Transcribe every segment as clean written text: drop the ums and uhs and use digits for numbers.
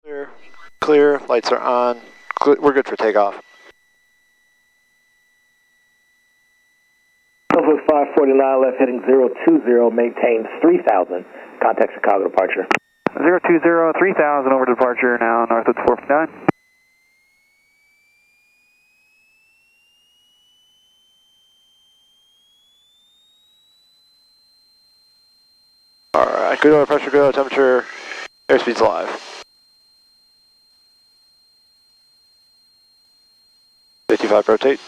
Clear, clear, lights are on. We're good for takeoff. Southwest 549 left heading 020, maintain 3000. Contact Chicago departure. 020, 3000 over departure now, Northwoods 459. Alright, good oil pressure, good oil temperature, airspeed's live. 55 rotate.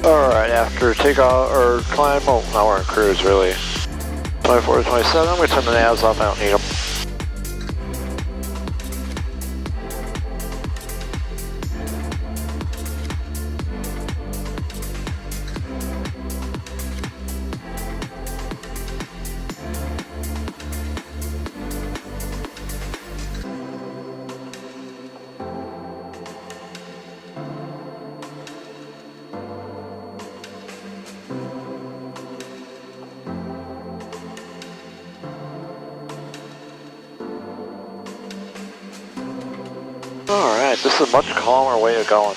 Alright, after takeoff, or climb, well, now we're on cruise really. 24 to 27, I'm going to turn the navs off, I don't need them. Alright, this is a much calmer way of going.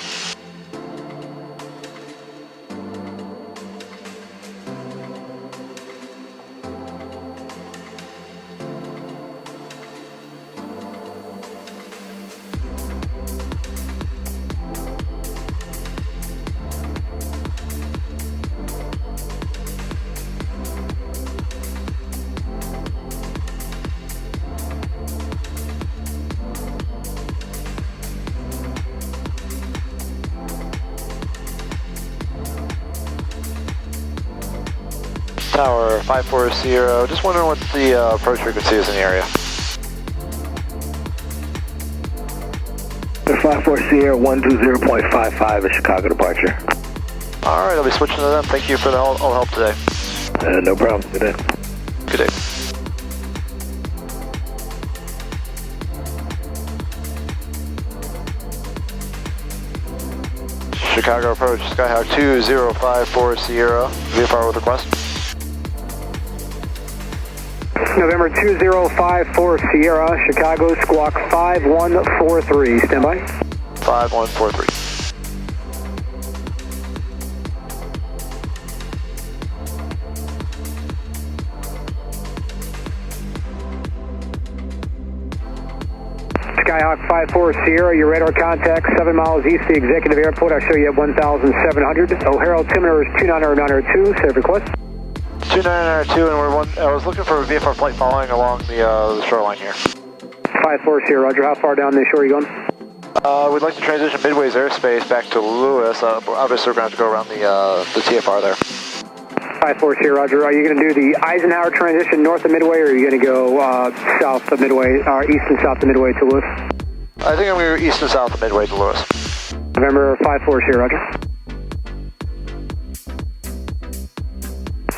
Tower 540, just wondering what the approach frequency is in the area. 540 120.55 is Chicago departure. Alright, I'll be switching to them. Thank you for all the help today. No problem. Good day. Good day. Chicago approach, Skyhawk 2054 VFR with request. November 2054 Sierra, Chicago, squawk 5143, standby. 5143. Skyhawk 54 Sierra, your radar contact 7 miles east of the executive airport. I'll show you at 1,700. O'Hare altimeter is 29092, save request. 2992, and I was looking for a VFR flight following along the shoreline here. 54 Sierra, roger. How far down the shore are you going? We'd like to transition Midway's airspace back to Lewis. Obviously, we're going to have to go around the TFR there. 54 Sierra, roger. Are you going to do the Eisenhower transition north of Midway, or are you going to go south of Midway, or east and south of Midway to Lewis? I think I'm going to go east and south of Midway to Lewis. November 54 Sierra, roger.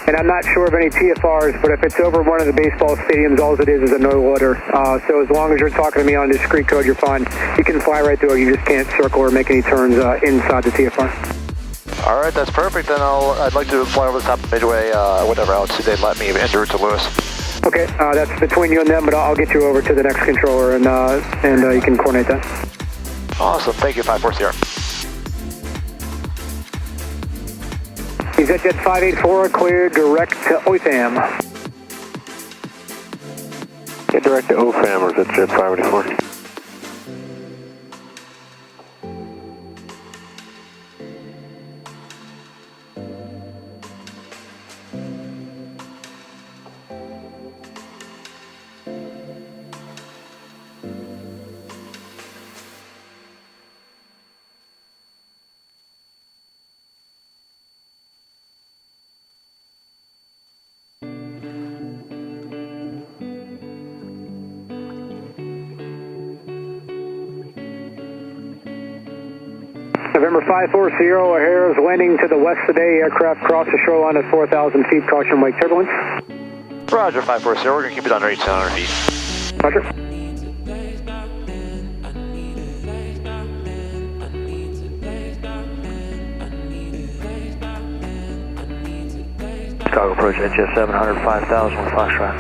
And I'm not sure of any TFRs, but if it's over one of the baseball stadiums, all it is a no order. So as long as you're talking to me on discrete code, you're fine. You can fly right through it. You just can't circle or make any turns inside the TFR. All right, that's perfect. Then I'd like to fly over the top of Midway, whatever altitude they'd let me en route to Lewis. Okay, that's between you and them, but I'll get you over to the next controller and you can coordinate that. Awesome. Thank you, 54 Sierra. EasyJet 584, clear direct to OFAM. Get direct to OFAM or EasyJet 584. November 540, O'Hara's landing to the west today. Aircraft cross the shoreline at 4,000 feet. Caution wake turbulence. Roger, 540. We're going to keep it under 1,800 feet. Roger. Chicago approach EasyJet 700, 5,000 with Foxtrot.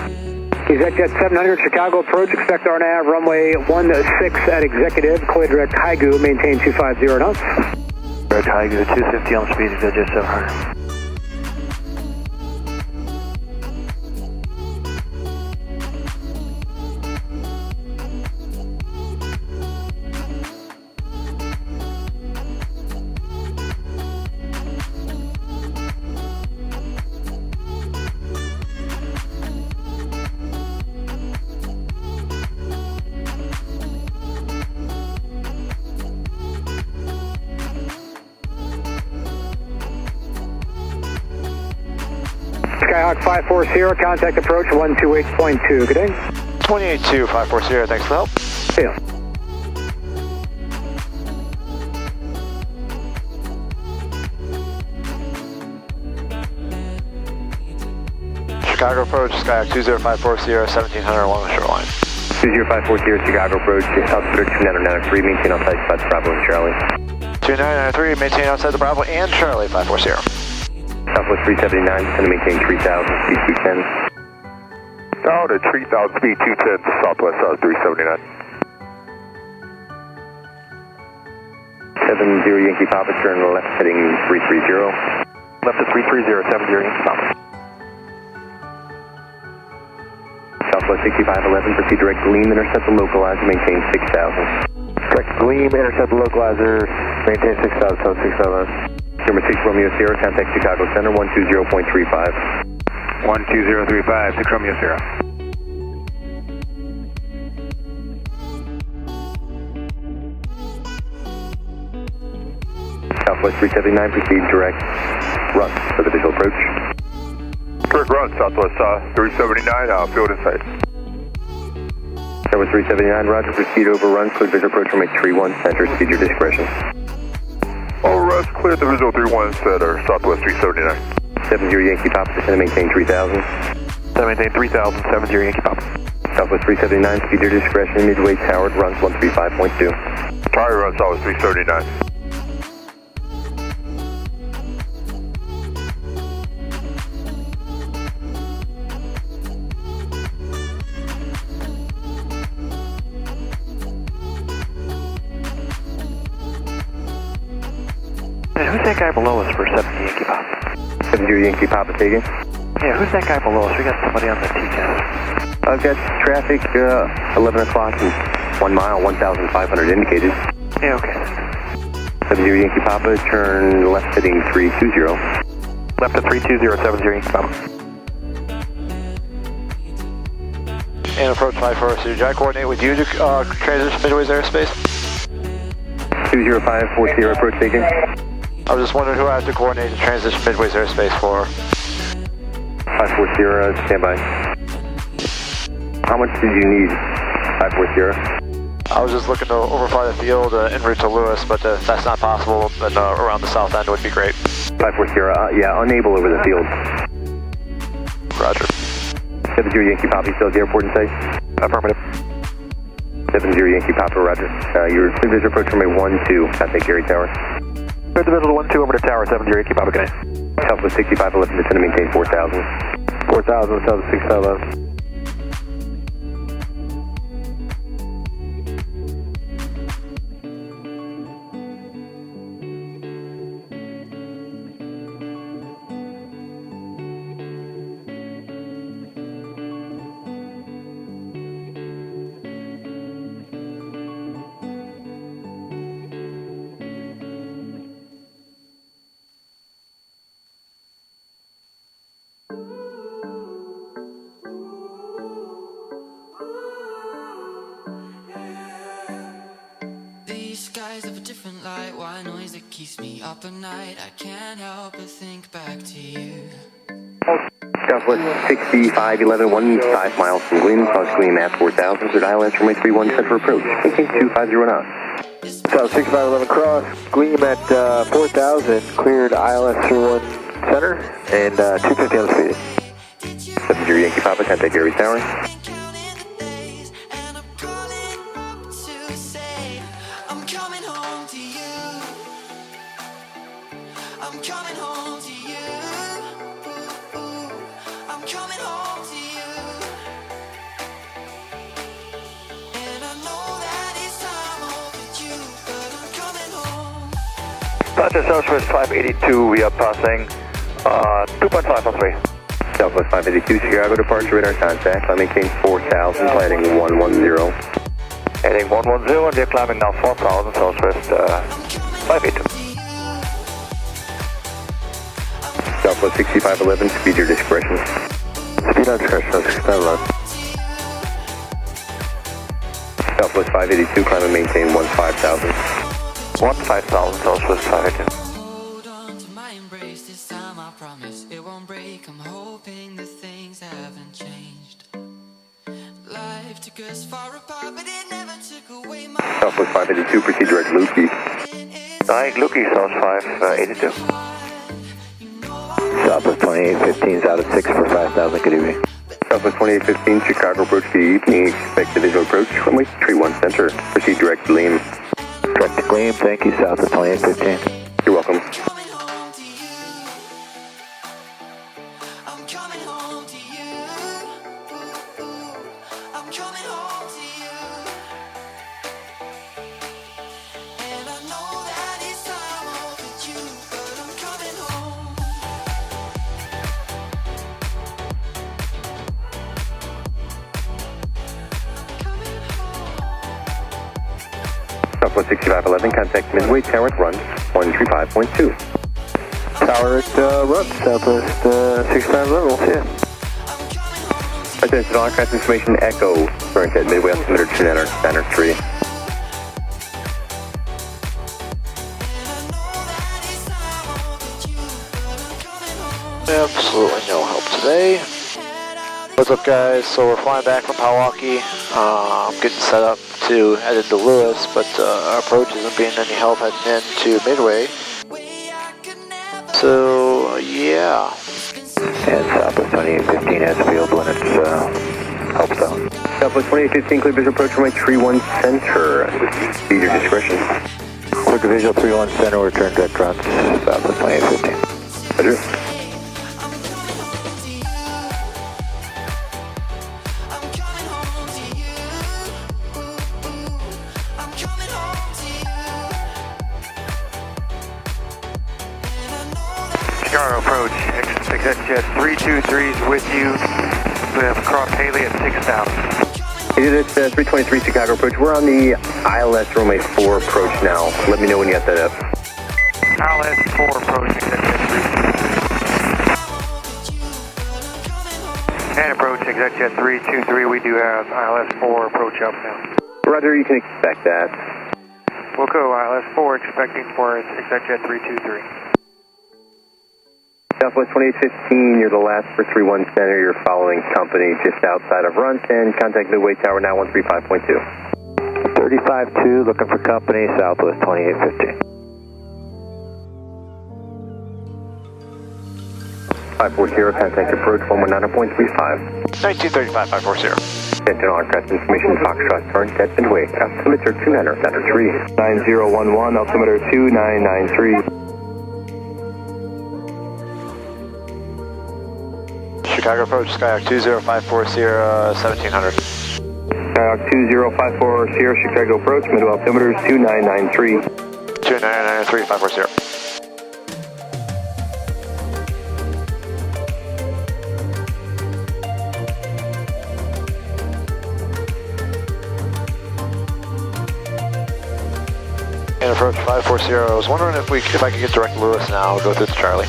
EasyJet 700, Chicago approach. Expect RNAV runway 16 at executive. Clear direct Haigu. Maintain 250 knots. Direct Haigu 250 on speed. EasyJet 700. Skyhawk 540, contact approach 128.2. Good day. 28-2, 540. Thanks for the help. Yeah. Chicago approach, Skyhawk 20540, 1700 along the shoreline. 20540, Chicago approach. Altitude 2993. Maintain outside spots Bravo and Charlie. 2993, maintain outside the Bravo and Charlie, 540. Southwest 379, going to maintain 3000, speed 210. Down at 3000, speed 210, Southwest 379. 70 Yankee Papa, turn left heading 330. Left at 330, 70 Yankee Papa. Southwest 6511, proceed direct Gleam, intercept the localizer, maintain 6000. Direct Gleam, intercept the localizer, maintain 6000, 767. Number 6 Romeo Sierra, contact Chicago Center 120.35. 12035, 6 Romeo Sierra. Southwest 379, proceed direct run for the visual approach. Direct run, Southwest 379, field in sight. Southwest 379, roger, proceed over run, clear visual approach from 31, center, speed your discretion. All rest, clear the visual 31 center, Southwest 379. 70 Yankee Papa, descend and maintain 3000. Maintain 3000, 70 Yankee Papa. Southwest 379, speed your discretion, midway towered, runs 135.2. Tower run, Southwest 379. And who's that guy below us for 70 Yankee Papa? 70 Yankee Papa taken. Yeah, who's that guy below us? We got somebody on the TCAS. I've got traffic 11 o'clock and 1 mile, 1,500 indicated. Yeah, okay. 70 Yankee Papa, turn left heading 320. Left at 320, 70 Yankee Papa. And approach 540. Did I coordinate with you to transition Midway's airspace? 20540, approach taken. I was just wondering who I have to coordinate to transition Midway's airspace for. 540, standby. How much did you need? 540. I was just looking to overfly the field en route to Lewis, but if that's not possible, then around the south end would be great. 540, yeah, unable over the field. Roger. 70 Yankee Papa, still at the airport in sight? Affirmative. 70 Yankee Papa, roger. Your visual approach from a 1-2, contact Gary Tower. Clear the visual 1-2 over to Tower 70 Yankee Papa, good night. Southwest 6511, descend to maintain 4,000. 4,000, 767. skies of a different light. Why noise that keeps me up at night? I can't help but think back to you. Southwest 6511, 5 miles from Gleam, cross Gleam at 4000, cleared ILS runway 31 center approach, maintain 250 knots. South 6511 cross, Gleam at 4000, cleared ILS 31 center, and 250 on the speed. 70 Yankee Papa, contact Gary Tower. I'm coming home to you. I'm coming home to you. And I know that it's time overdue, but I'm coming home. Roger, Southwest 582, we are passing 2.5 on 3. Southwest 582, Chicago departure radar contact. I maintain 4000, heading 110. Heading 110, and we're climbing now 4000, Southwest 582. Southwest 6511, speed your discretion. Speed on discretion, 6511. Southwest 582, climb and maintain 15,000. 15,000, Southwest 582. Hold on to my embrace this time, I promise it won't break. I'm hoping that things haven't changed. Life took us far apart, but it never took away my Southwest 582, proceed direct Lukey. Direct Lukey, South 582. Southwest 2815 is out at 6 for 5,000, good evening. Southwest 2815, Chicago approach, good evening. Expect the visual approach, runway 31 center. Proceed direct Gleam. Direct to Gleam, thank you, Southwest 2815. You're welcome. coming home to you. I'm coming home to you. I'm coming home to you. And I know that it's time overdue, but I'm coming home. Coming home. Southwest 6511, contact Midway Tower at run 135.2. Tower at run, Southwest 6511, we'll see you. Attention, all aircraft information, Echo. Current at Midway altimeter 2 center 3. Absolutely no help today. What's up, guys? So we're flying back from Milwaukee. I'm getting set up to head into Lewis, but our approach isn't being any help heading into Midway. So yeah. And Southwest 2815 has field when it's helps out. Southwest 2815, clear visual approach, runway 31 center. Speed your discretion. Clear to visual 31 center, return direct runs, Southwest 2815. Roger. Chicago approach, exit jet 323 is with you. We have cross Haley at 6,000. It is 323 Chicago approach. We're on the ILS runway 4 approach now. Let me know when you got that up. ILS 4 approach, exit jet 3. And approach, exit jet 323. We do have ILS 4 approach up now. Roger, you can expect that. We'll go ILS 4, expecting for exit jet 323. Southwest 2815, you're the last for 31 center. You're following company just outside of Runt, and contact Midway Tower now 135.2. 35-2, looking for company, Southwest 2815. 540, contact approach 119.35. 1935, 540. Attention all aircraft information, Foxtrot, current at Midway, altimeter 29 center 3. 9011, altimeter 2993. Chicago approach, Skyhawk 20540, 1700. Skyhawk 2054 Sierra, Chicago approach, middle altimeter 2993. 2993, 540. And approach 540. I was wondering if I could get direct Lewis now, go through the Charlie.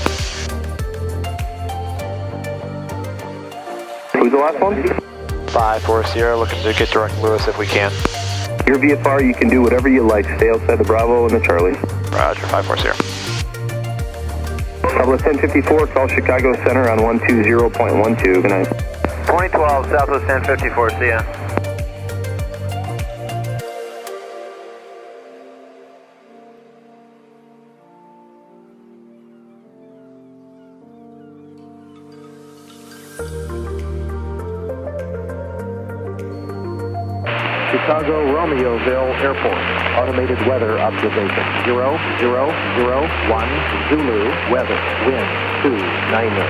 Who's the last one? 540, looking to get direct Lewis if we can. Your VFR, you can do whatever you like. Stay outside the Bravo and the Charlie. Roger, 540. Southwest 1054, call Chicago Center on 120.12. Good night. 2012, Southwest 1054, see ya. Chicago Romeoville Airport, automated weather observation. 0001 Zulu, weather, wind 290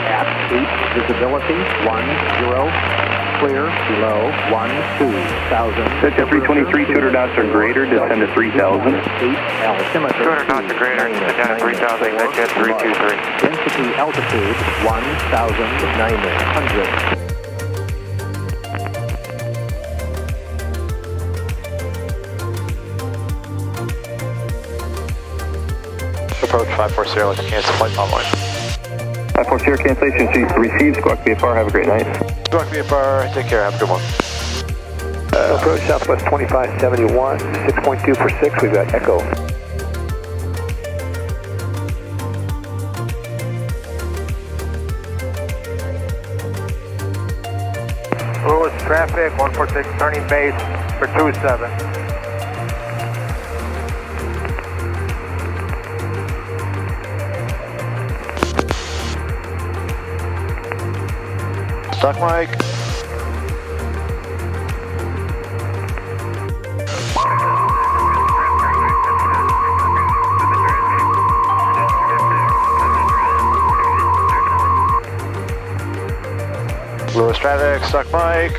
at 8, visibility 10, clear below 12,000. That's at 323, 200 knots or greater, descend to 3,000. 8 altimeter 200 knots or greater, descend to 3,000, that's at 323. Density altitude 1,900. Approach 540, like a cancel flight following. 540 cancellation, she's received. Squawk VFR, have a great night. Squawk VFR, take care, have a good one. Approach Southwest 2571, 6.2 per 6, we've got Echo. Lewis traffic, 146 turning base for 27. Stock mic. Lewis traffic, stock mic.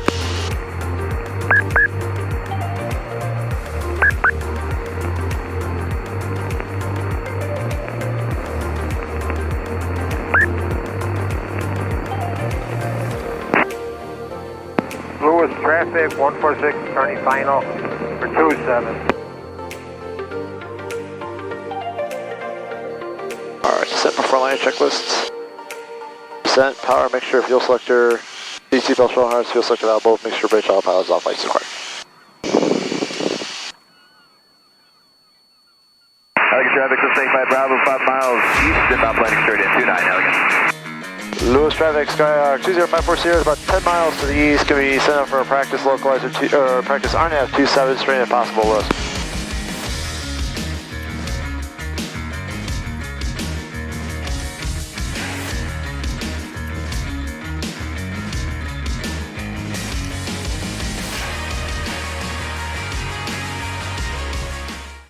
Lewis traffic, 146 turning final for 27. Alright, set for front line checklists. Descent, power, mixture, fuel selector, DC belt shell harness, fuel selector valve, both mixture, bridge, all pilots, off lights required. Elegant traffic, sustain 5 Bravo, 5 miles east, inbound planning straight in, 29, Elegant. Lewis traffic, Skylark 20540 is about 10 miles to the east. Can be sent up for a practice localizer, practice RNAV 27 straight if possible, Lewis.